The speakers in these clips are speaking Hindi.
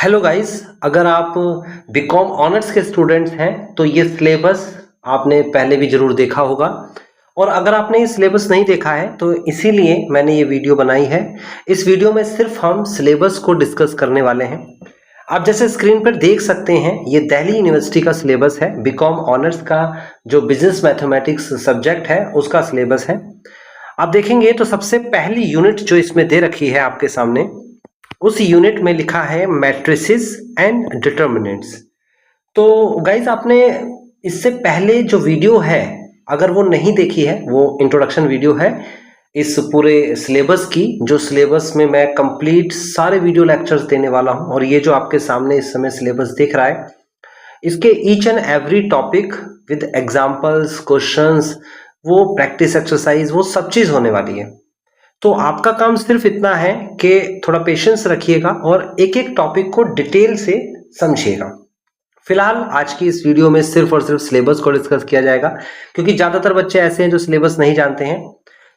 हेलो गाइस, अगर आप बीकॉम ऑनर्स के स्टूडेंट्स हैं तो ये सिलेबस आपने पहले भी जरूर देखा होगा। और अगर आपने ये सिलेबस नहीं देखा है तो इसीलिए मैंने ये वीडियो बनाई है। इस वीडियो में सिर्फ हम सिलेबस को डिस्कस करने वाले हैं। आप जैसे स्क्रीन पर देख सकते हैं, ये दिल्ली यूनिवर्सिटी का सिलेबस है। बीकॉम ऑनर्स का जो बिजनेस मैथमेटिक्स सब्जेक्ट है उसका सिलेबस है। आप देखेंगे तो सबसे पहली यूनिट जो इसमें दे रखी है आपके सामने, उस यूनिट में लिखा है मैट्रिसेस एंड डिटर्मिनेंट्स। तो गाइज, आपने इससे पहले जो वीडियो है अगर वो नहीं देखी है, वो इंट्रोडक्शन वीडियो है इस पूरे सिलेबस की, जो सिलेबस में मैं कंप्लीट सारे वीडियो लेक्चर्स देने वाला हूं। और ये जो आपके सामने इस समय सिलेबस दिख रहा है, इसके each and every topic with examples, questions, वो प्रैक्टिस एक्सरसाइज, वो सब चीज होने वाली है। तो आपका काम सिर्फ इतना है कि थोड़ा पेशेंस रखिएगा और एक एक टॉपिक को डिटेल से समझिएगा। फिलहाल आज की इस वीडियो में सिर्फ और सिर्फ सिलेबस को डिस्कस किया जाएगा, क्योंकि ज्यादातर बच्चे ऐसे हैं जो सिलेबस नहीं जानते हैं।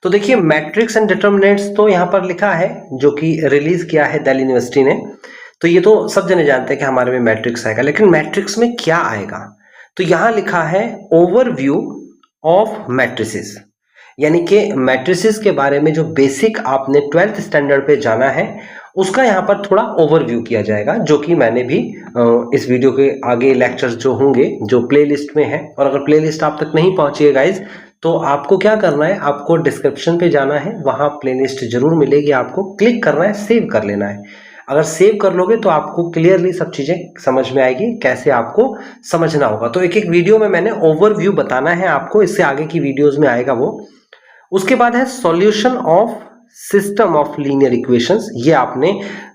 तो देखिए, मैट्रिक्स एंड डिटर्मिनेंट्स तो यहाँ पर लिखा है, जो कि रिलीज किया है दिल्ली यूनिवर्सिटी ने। तो ये तो सब जने जानते हैं कि हमारे में मैट्रिक्स आएगा, लेकिन मैट्रिक्स में क्या आएगा? तो यहाँ लिखा है ओवरव्यू ऑफ मैट्रिसेस, यानी कि मैट्रिसेस के बारे में जो बेसिक आपने 12th स्टैंडर्ड पे जाना है उसका यहाँ पर थोड़ा ओवरव्यू किया जाएगा, जो कि मैंने भी इस वीडियो के आगे लेक्चर्स जो होंगे जो प्लेलिस्ट में है। और अगर प्लेलिस्ट आप तक नहीं पहुंची है गाइज, तो आपको क्या करना है, आपको डिस्क्रिप्शन पे जाना है, वहां प्लेलिस्ट जरूर मिलेगी, आपको क्लिक करना है, सेव कर लेना है। अगर सेव कर लोगे तो आपको क्लियरली सब चीजें समझ में आएगी, कैसे आपको समझना होगा। तो एक एक वीडियो में मैंने ओवरव्यू बताना है आपको, इससे आगे की वीडियोस में आएगा वो। उसके बाद है solution of system of linear equations. ये आपने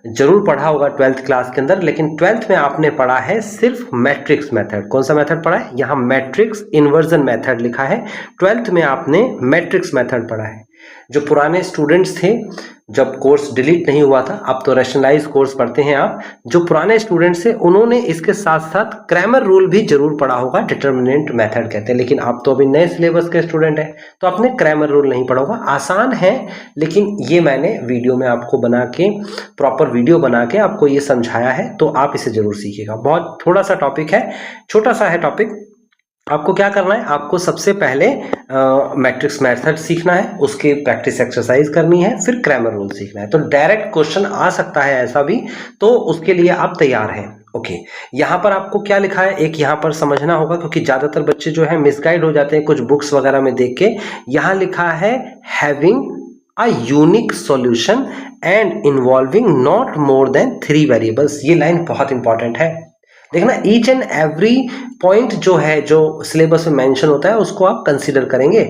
जरूर पढ़ा होगा 12th क्लास के अंदर, लेकिन 12th में आपने पढ़ा है सिर्फ मैट्रिक्स मेथड। कौन सा मेथड पढ़ा है? यहाँ मैट्रिक्स इन्वर्जन मेथड लिखा है। 12th में आपने मैट्रिक्स मेथड पढ़ा है। जो पुराने स्टूडेंट्स थे, जब कोर्स डिलीट नहीं हुआ था, अब तो रैशनलाइज कोर्स पढ़ते हैं आप, जो पुराने स्टूडेंट्स थे उन्होंने इसके साथ साथ क्रैमर रूल भी जरूर पढ़ा होगा। डिटर्मिनेंट मेथड कहते हैं, लेकिन आप तो अभी नए सिलेबस के स्टूडेंट हैं तो आपने क्रैमर रूल नहीं पढ़ा होगा। आसान है, लेकिन ये मैंने वीडियो में आपको बना के, प्रॉपर वीडियो बना के आपको ये समझाया है, तो आप इसे जरूर सीखिएगा। बहुत थोड़ा सा टॉपिक है, छोटा सा है टॉपिक। आपको क्या करना है, आपको सबसे पहले मैट्रिक्स मेथड सीखना है, उसकी प्रैक्टिस एक्सरसाइज करनी है, फिर क्रैमर रूल सीखना है। तो डायरेक्ट क्वेश्चन आ सकता है ऐसा भी, तो उसके लिए आप तैयार हैं। ओके, यहाँ पर आपको क्या लिखा है, एक यहाँ पर समझना होगा, क्योंकि ज्यादातर बच्चे जो है मिसगाइड हो जाते हैं कुछ बुक्स वगैरह में देख के। यहाँ लिखा है having a unique solution and involving not more than 3 variables. ये लाइन बहुत इंपॉर्टेंट है। देखना, ईच एंड एवरी पॉइंट जो है, जो सिलेबस में मेंशन होता है, उसको आप कंसीडर करेंगे।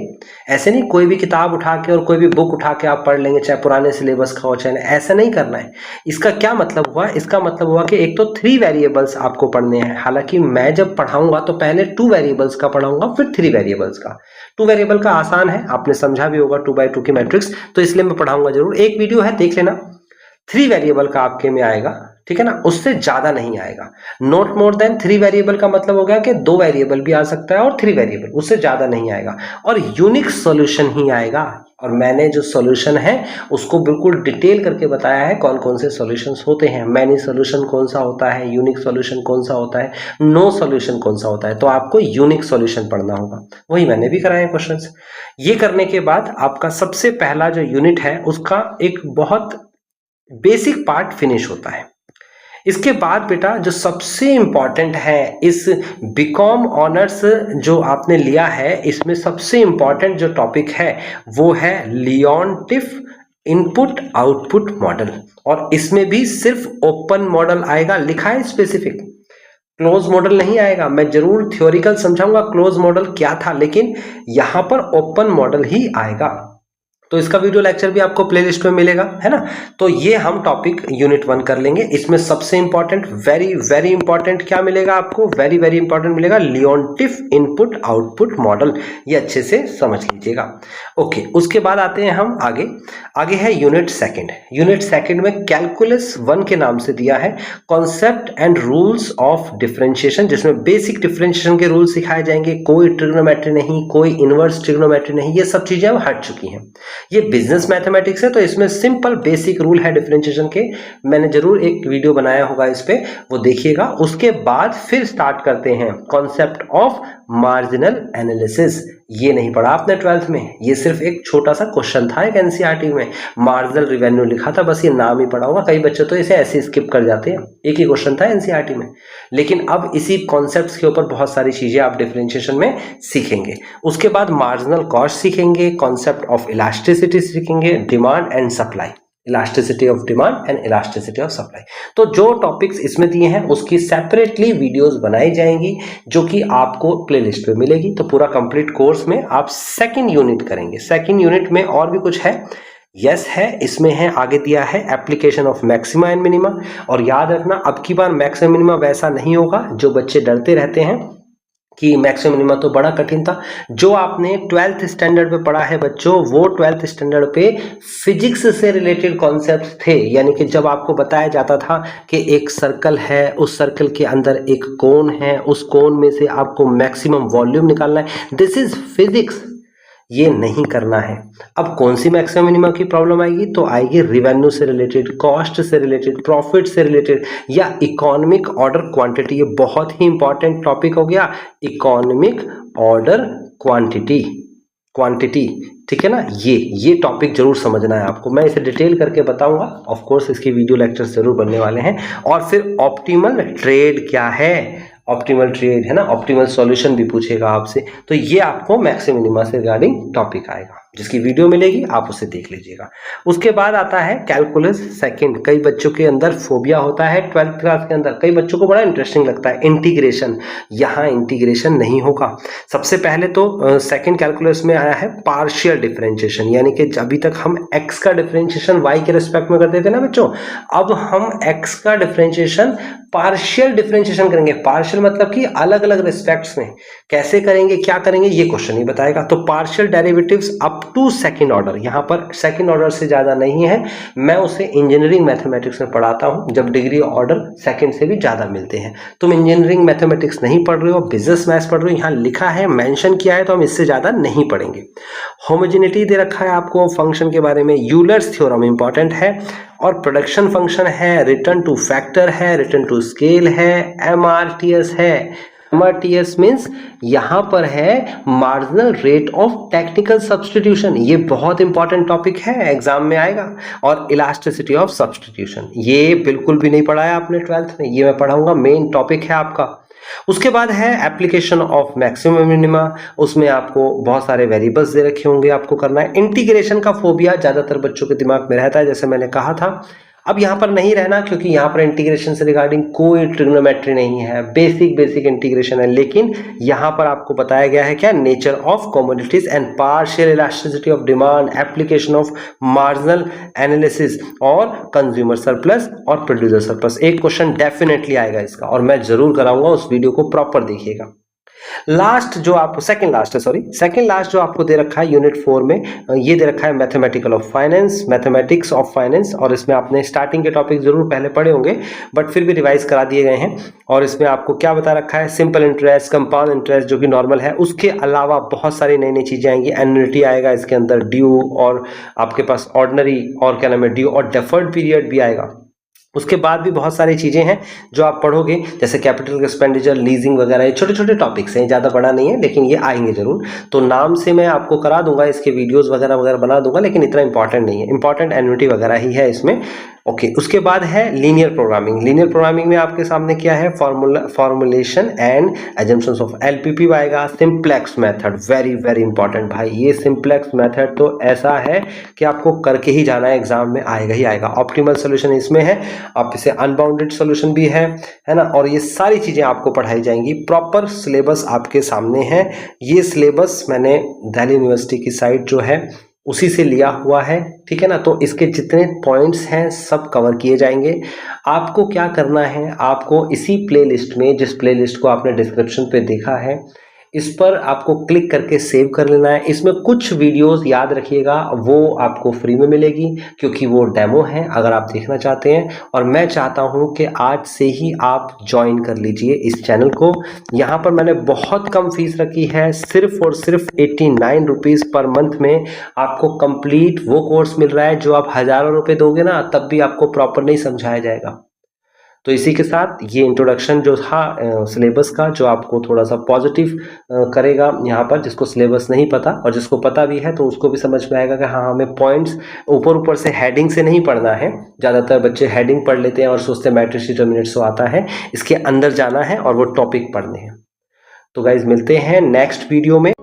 ऐसे नहीं कोई भी किताब उठा के और कोई भी बुक उठा के आप पढ़ लेंगे, चाहे पुराने सिलेबस का हो चाहे, ऐसा नहीं करना है। इसका क्या मतलब हुआ? इसका मतलब हुआ कि एक तो 3 वेरिएबल्स आपको पढ़ने हैं। हालांकि मैं जब पढ़ाऊंगा तो पहले 2 वेरिएबल्स का पढ़ाऊंगा, फिर 3 वेरिएबल्स का। 2 वेरिएबल का आसान है, आपने समझा भी होगा 2x2 की मैट्रिक्स, तो इसलिए मैं पढ़ाऊंगा जरूर। एक वीडियो है, देख लेना। 3 वेरिएबल का आपके में आएगा, ठीक है ना, उससे ज्यादा नहीं आएगा। नॉट मोर देन 3 वेरिएबल का मतलब हो गया कि 2 वेरिएबल भी आ सकता है और 3 वेरिएबल, उससे ज्यादा नहीं आएगा। और यूनिक सॉल्यूशन ही आएगा। और मैंने जो सॉल्यूशन है उसको बिल्कुल डिटेल करके बताया है, कौन कौन से सॉल्यूशंस होते हैं। मैनी सॉल्यूशन कौन सा होता है, यूनिक सॉल्यूशन कौन सा होता है, नो सॉल्यूशन कौन सा होता है। तो आपको यूनिक सॉल्यूशन पढ़ना होगा, वही मैंने भी कराए क्वेश्चंस। ये करने के बाद आपका सबसे पहला जो यूनिट है उसका एक बहुत बेसिक पार्ट फिनिश होता है। इसके बाद बेटा जो सबसे इंपॉर्टेंट है, इस बीकॉम ऑनर्स जो आपने लिया है, इसमें सबसे इंपॉर्टेंट जो टॉपिक है वो है लियोनटिफ इनपुट आउटपुट मॉडल। और इसमें भी सिर्फ ओपन मॉडल आएगा, लिखा है स्पेसिफिक, क्लोज मॉडल नहीं आएगा। मैं जरूर थ्योरिकल समझाऊंगा क्लोज मॉडल क्या था, लेकिन यहां पर ओपन मॉडल ही आएगा। तो इसका वीडियो लेक्चर भी आपको प्लेलिस्ट में मिलेगा, है ना। तो ये हम टॉपिक यूनिट 1 कर लेंगे। इसमें सबसे इंपॉर्टेंट, वेरी वेरी इंपॉर्टेंट क्या मिलेगा आपको, वेरी वेरी इंपॉर्टेंट मिलेगा लियोनटिफ इनपुट आउटपुट मॉडल। ये अच्छे से समझ लीजिएगा। ओके, उसके बाद आते हैं हम आगे। आगे है यूनिट 2। यूनिट 2 में कैलकुलस 1 के नाम से दिया है concept and rules of differentiation, जिसमें बेसिक डिफरेंशिएशन के रूल सिखाए जाएंगे। कोई ट्रिग्नोमेट्री नहीं, कोई इनवर्स ट्रिग्नोमेट्री नहीं, ये सब चीजें अब हट चुकी हैं। ये बिजनेस मैथमेटिक्स है, तो इसमें सिंपल बेसिक रूल है डिफरेंशिएशन के, मैंने जरूर एक वीडियो बनाया होगा इस पे, वो देखिएगा। उसके बाद फिर स्टार्ट करते हैं कॉन्सेप्ट ऑफ मार्जिनल एनालिसिस। ये नहीं पढ़ा आपने 12th में, ये सिर्फ एक छोटा सा क्वेश्चन था एक एनसीईआरटी में, मार्जिनल रेवेन्यू लिखा था, बस ये नाम ही पढ़ा होगा, कई बच्चे तो इसे ऐसे स्किप कर जाते हैं, एक ही क्वेश्चन था एनसीईआरटी में। लेकिन अब इसी कॉन्सेप्ट्स के ऊपर बहुत सारी चीजें आप डिफरेंशिएशन में सीखेंगे। उसके बाद मार्जिनल कॉस्ट सीखेंगे, कॉन्सेप्ट ऑफ इलास्टिसिटी सीखेंगे, demand and supply, elasticity of demand and elasticity of supply. तो जो टॉपिक्स इसमें दिए हैं उसकी सेपरेटली वीडियोस बनाई जाएंगी, जो कि आपको प्लेलिस्ट पे मिलेगी। तो पूरा कंप्लीट कोर्स में आप सेकंड यूनिट करेंगे। सेकंड यूनिट में और भी कुछ है, यस है, इसमें है, आगे दिया है application of maxima and minima. और याद रखना अब की बार मैक्सिमा मिनिमा वैसा नहीं होगा, जो बच्चे डरते रहते हैं कि मैक्सिमम मिनिमा तो बड़ा कठिन था, जो आपने 12th स्टैंडर्ड पे पढ़ा है बच्चों, वो 12th स्टैंडर्ड पे फिजिक्स से रिलेटेड कॉन्सेप्ट्स थे। यानी कि जब आपको बताया जाता था कि एक सर्कल है, उस सर्कल के अंदर एक कोन है, उस कोन में से आपको मैक्सिमम वॉल्यूम निकालना है, दिस इज फिजिक्स, ये नहीं करना है। अब कौन सी मैक्सिमम मिनिमा की प्रॉब्लम आएगी, तो आएगी रिवेन्यू से रिलेटेड, कॉस्ट से रिलेटेड, प्रॉफिट से रिलेटेड, या इकोनॉमिक ऑर्डर क्वांटिटी। ये बहुत ही इंपॉर्टेंट टॉपिक हो गया, इकोनॉमिक ऑर्डर क्वांटिटी, क्वांटिटी, ठीक है ना। ये टॉपिक जरूर समझना है आपको, मैं इसे डिटेल करके बताऊंगा, ऑफ कोर्स इसके वीडियो लेक्चर्स जरूर बनने वाले हैं। और फिर ऑप्टिमल ट्रेड क्या है, ऑप्टिमल ट्रेड है ना, ऑप्टिमल सॉल्यूशन भी पूछेगा आपसे, तो ये आपको मैक्सिमम मिनिमा से रिगार्डिंग टॉपिक आएगा, जिसकी वीडियो मिलेगी आप उसे देख लीजिएगा। उसके बाद आता है कैलकुलस सेकंड। कई बच्चों के अंदर फोबिया होता है 12th क्लास के अंदर, कई बच्चों को बड़ा इंटरेस्टिंग लगता है इंटीग्रेशन, यहाँ इंटीग्रेशन नहीं होगा। सबसे पहले तो सेकंड कैलकुलस में आया है पार्शियल डिफरेंशिएशन, यानी कि अभी तक हम एक्स का डिफरेंशिएशन वाई के रिस्पेक्ट में करते थे ना बच्चों, अब हम एक्स का डिफरेंशिएशन पार्शियल डिफरेंशिएशन करेंगे। पार्शियल मतलब कि अलग अलग रिस्पेक्ट्स में, कैसे करेंगे, क्या करेंगे, ये क्वेश्चन ही बताएगा। तो partial derivatives up to second order, यहाँ पर सेकंड ऑर्डर से ज्यादा नहीं है, मैं उसे इंजीनियरिंग मैथमेटिक्स में पढ़ाता हूँ, जब डिग्री ऑर्डर सेकंड से भी ज्यादा मिलते हैं। तुम इंजीनियरिंग मैथमेटिक्स नहीं पढ़ रहे हो, बिजनेस मैथ्स पढ़ रहे हो, यहाँ लिखा है, मेंशन किया है, तो हम इससे ज्यादा नहीं पढ़ेंगे। होमोजेनिटी दे रखा है आपको फंक्शन के बारे में, यूलर्स थ्योरम इंपॉर्टेंट है, और प्रोडक्शन फंक्शन है, रिटर्न टू फैक्टर है, रिटर्न टू स्केल है, एमआरटीएस है। एमआरटीएस मीन्स यहां पर है marginal rate of technical substitution, ये बहुत इंपॉर्टेंट टॉपिक है, एग्जाम में आएगा। और इलास्टिसिटी ऑफ सब्स्टिट्यूशन, ये बिल्कुल भी नहीं पढ़ा है आपने 12th में, ये मैं पढ़ाऊंगा, मेन टॉपिक है आपका। उसके बाद है एप्लीकेशन ऑफ मैक्सिमम मिनिमा, उसमें आपको बहुत सारे वेरिएबल्स दे रखे होंगे, आपको करना है। इंटीग्रेशन का फोबिया ज्यादातर बच्चों के दिमाग में रहता है, जैसे मैंने कहा था, अब यहाँ पर नहीं रहना, क्योंकि यहाँ पर इंटीग्रेशन से रिगार्डिंग कोई ट्रिग्नोमेट्री नहीं है, बेसिक इंटीग्रेशन है। लेकिन यहाँ पर आपको बताया गया है क्या, nature of commodities and partial elasticity of demand, application of marginal analysis, और कंज्यूमर सरप्लस और प्रोड्यूसर सरप्लस। एक क्वेश्चन डेफिनेटली आएगा इसका, और मैं जरूर कराऊंगा, उस वीडियो को प्रॉपर देखिएगा। लास्ट जो आपको सेकंड लास्ट जो आपको दे रखा है यूनिट 4 में, ये दे रखा है mathematical of finance, mathematics of finance. और इसमें आपने स्टार्टिंग के टॉपिक जरूर पहले पढ़े होंगे, बट फिर भी रिवाइज करा दिए गए हैं। और इसमें आपको क्या बता रखा है, सिंपल इंटरेस्ट, कंपाउंड इंटरेस्ट जो कि नॉर्मल है, उसके अलावा बहुत सारी नई नई चीजें आएंगी। एन्युटी आएगा इसके अंदर, ड्यू, और आपके पास ऑर्डिनरी, और क्या नाम है, ड्यू और डेफर्ड पीरियड भी आएगा। उसके बाद भी बहुत सारी चीजें हैं जो आप पढ़ोगे, जैसे कैपिटल एक्सपेंडिचर, लीजिंग वगैरह, ये छोटे छोटे टॉपिक्स हैं, ज्यादा बड़ा नहीं है, लेकिन ये आएंगे जरूर। तो नाम से मैं आपको करा दूंगा, इसके वीडियोस वगैरह बना दूंगा, लेकिन इतना इंपॉर्टेंट नहीं है, इंपॉर्टेंट एन्युटी वगैरह ही है इसमें। ओके, उसके बाद है लीनियर प्रोग्रामिंग। लीनियर प्रोग्रामिंग में आपके सामने क्या है, formulation and assumptions of LPP आएगा। सिंप्लेक्स मेथड, वेरी इंपॉर्टेंट भाई, ये सिंप्लेक्स मेथड तो ऐसा है कि आपको करके ही जाना है, एग्जाम में आएगा ही आएगा। ऑप्टिमल सोल्यूशन इसमें है, आप इसे अनबाउंडेड सोल्यूशन भी है ना। और ये सारी चीजें आपको पढ़ाई जाएंगी, प्रॉपर सिलेबस आपके सामने है। ये सिलेबस मैंने दिल्ली यूनिवर्सिटी की साइट जो है उसी से लिया हुआ है, ठीक है ना। तो इसके जितने पॉइंट्स हैं सब कवर किए जाएंगे। आपको क्या करना है, आपको इसी प्लेलिस्ट में, जिस प्लेलिस्ट को आपने डिस्क्रिप्शन पे देखा है, इस पर आपको क्लिक करके सेव कर लेना है। इसमें कुछ वीडियोस याद रखिएगा वो आपको फ्री में मिलेगी क्योंकि वो डेमो है अगर आप देखना चाहते हैं, और मैं चाहता हूं कि आज से ही आप ज्वाइन कर लीजिए इस चैनल को। यहाँ पर मैंने बहुत कम फीस रखी है, सिर्फ और सिर्फ 89 रुपीज़ पर मंथ में आपको कंप्लीट वो कोर्स मिल रहा है जो आप हज़ारों रुपए दोगे ना तब भी आपको प्रॉपर नहीं समझाया जाएगा। तो इसी के साथ ये इंट्रोडक्शन जो था सिलेबस का, जो आपको थोड़ा सा पॉजिटिव करेगा यहाँ पर, जिसको सिलेबस नहीं पता और जिसको पता भी है तो उसको भी समझ में आएगा कि हाँ हमें पॉइंट्स ऊपर ऊपर से हेडिंग से नहीं पढ़ना है। ज़्यादातर बच्चे हेडिंग पढ़ लेते हैं और सोचते हैं मैट्रिक्स डिटर्मिनेंट्स तो आता है, इसके अंदर जाना है और वो टॉपिक पढ़ने हैं। तो गाइज मिलते हैं नेक्स्ट वीडियो में।